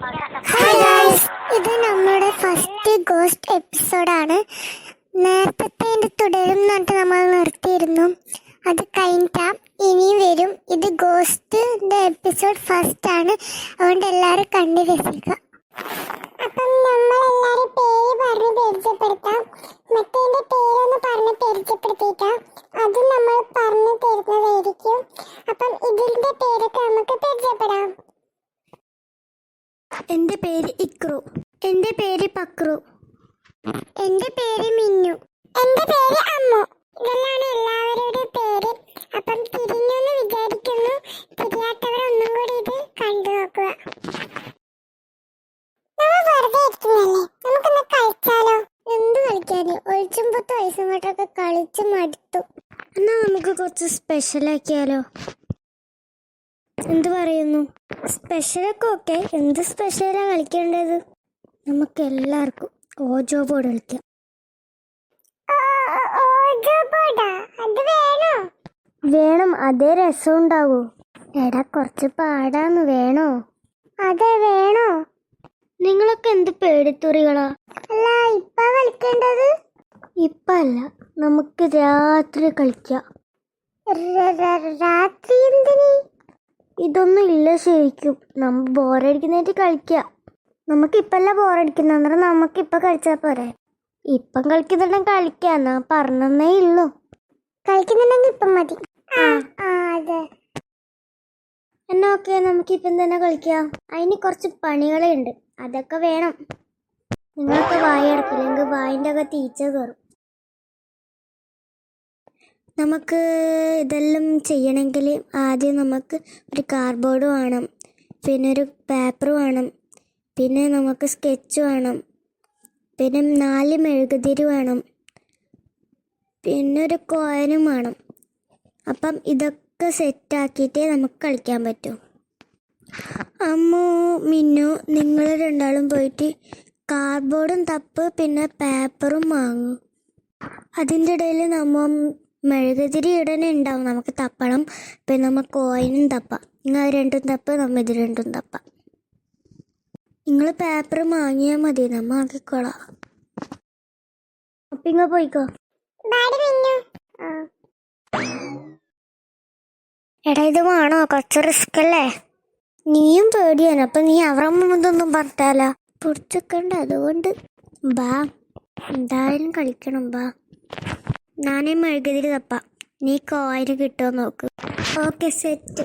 Hi guys, ഇത് നമ്മുടെ first ghost എപ്പിസോഡാണ്. നേരത്തെ തുടരും എന്നിട്ട് നമ്മൾ നിർത്തിയിരുന്നു. അത് കഴിഞ്ഞിട്ടാ ഇനിയും വരും. ഇത് ഗോസ്റ്റിന്റെ എപ്പിസോഡ് ഫസ്റ്റ് ആണ്, അതുകൊണ്ട് എല്ലാവരും കണ്ടു രസിക്കുക. അപ്പം നമ്മളെല്ലാരും പേര് പറഞ്ഞ് പരിചയപ്പെടുത്താം. മറ്റേന്റെ പേരൊന്ന് പറഞ്ഞ് പരിചയപ്പെടുത്തിയിട്ടാ അത് നമ്മൾ പറഞ്ഞു തരുന്നതായിരിക്കും. അപ്പം ഇതിന്റെ പേരൊക്കെ നമുക്ക് പരിചയപ്പെടാം. എൻ്റെ പേര് ഇക്രു. എൻ്റെ പേര് പക്രു. എൻ്റെ പേര് മിന്നു. എൻ്റെ പേര് അമ്മു. ഇതെല്ലാം എല്ലാവരുടെ പേര്. അപ്പം തിരിഞ്ഞെന്ന് വിചാരിക്കുന്നു. തിരിയാത്തവർ ഒന്നും കൂടി ഇത് കണ്ടു നോക്കുക. നമ്മൾ വെറുതെ ഇരിക്കുന്നല്ലേ, നമുക്കൊന്ന് കളിച്ചാലോ? എന്ത് കളിക്കാന്? ഒഴിച്ചും 10 വയസ്സും കൊണ്ടൊക്കെ കളിച്ച് മടുത്തു. എന്നാ നമുക്ക് കുറച്ച് സ്പെഷ്യലാക്കിയാലോ? എന്ത് പറയുന്നു? സ്പെഷ്യലൊക്കെ ഓക്കെ. എന്ത് സ്പെഷ്യലാണ് കളിക്കേണ്ടത്? നമുക്ക് എല്ലാവർക്കും ഓജോ ബോർഡ് കളിക്കാം. വേണം, അതേ രസം ഉണ്ടാവൂ. എടാ, കുറച്ച് പാടാന്ന്. വേണോ? അതെ, വേണോ? നിങ്ങളൊക്കെ എന്ത് പേടിത്തുറികളാ. അല്ല, ഇപ്പ കളിക്കേണ്ടത്? ഇപ്പല്ല, നമുക്ക് രാത്രി കളിക്കാം. രാത്രി എന്തിന്? ഇതൊന്നും ഇല്ല ശരിക്കും. നമ്മൾ ബോറടിക്കുന്നതായിട്ട് കളിക്കാം. നമുക്കിപ്പല്ല ബോറടിക്കുന്ന, അന്നേരം നമുക്കിപ്പം കളിച്ചാൽ പോരെ. ഇപ്പം കളിക്കുന്നുണ്ടെങ്കിൽ കളിക്കാം. എന്നാ പറഞ്ഞേ ഉള്ളൂ. കളിക്കുന്നുണ്ടെങ്കിൽ ഇപ്പം മതി. അതെ, എന്നാ ഓക്കെ, നമുക്കിപ്പം തന്നെ കളിക്കാം. അതിന് കുറച്ച് പണികളുണ്ട്, അതൊക്കെ വേണം. നിങ്ങൾക്ക് വായ അടക്കില്ലെങ്കിൽ വായിൻ്റെ അകത്ത് ഈച്ച കയറും. നമുക്ക് ഇതെല്ലാം ചെയ്യണമെങ്കിൽ ആദ്യം നമുക്ക് ഒരു കാർഡ്ബോർഡ് വേണം, പിന്നെ ഒരു പേപ്പർ വേണം, പിന്നെ നമുക്ക് സ്കെച്ച് വേണം, പിന്നെ 4 മെഴുകുതിരി വേണം, പിന്നെ ഒരു കോയിനും വേണം. അപ്പം ഇതൊക്കെ സെറ്റാക്കിയിട്ടേ നമുക്ക് കളിക്കാൻ പറ്റൂ. അമ്മു, മിന്നു, നിങ്ങൾ രണ്ടാളും പോയിട്ട് കാർഡ്ബോർഡും തപ്പ്, പിന്നെ പേപ്പറും വാങ്ങും. അതിൻ്റെ ഇടയിൽ നമ്മൾ മെഴുകുതിരി ഉടനെ ഉണ്ടാവും, നമുക്ക് തപ്പണം. പിന്നെ നമുക്ക് കോയിനും തപ്പാം. നിങ്ങൾ രണ്ടും തപ്പ്, നമ്മൾ ഇത് രണ്ടും തപ്പാം. നിങ്ങൾ പേപ്പർ വാങ്ങിയാൽ മതി, നമ്മൾ ആക്കിക്കോളാം. അപ്പം ഇങ്ങ പോയിക്കോ. എടാ, ഇത് വേണോ? കുറച്ച് റിസ്ക് അല്ലേ? നീയും പേടിയാണ്. അപ്പം നീ അവരുടെ മുമ്പൊന്നും പറഞ്ഞാല പൊടിച്ചൊക്കണ്ട. അതുകൊണ്ട് ബാ, എന്തായാലും കളിക്കണം. ബാ, ഞാനേ മെഴുകുതിരി തപ്പാം. നീ കോയിന് കിട്ടുമോ നോക്ക്. Okay, set.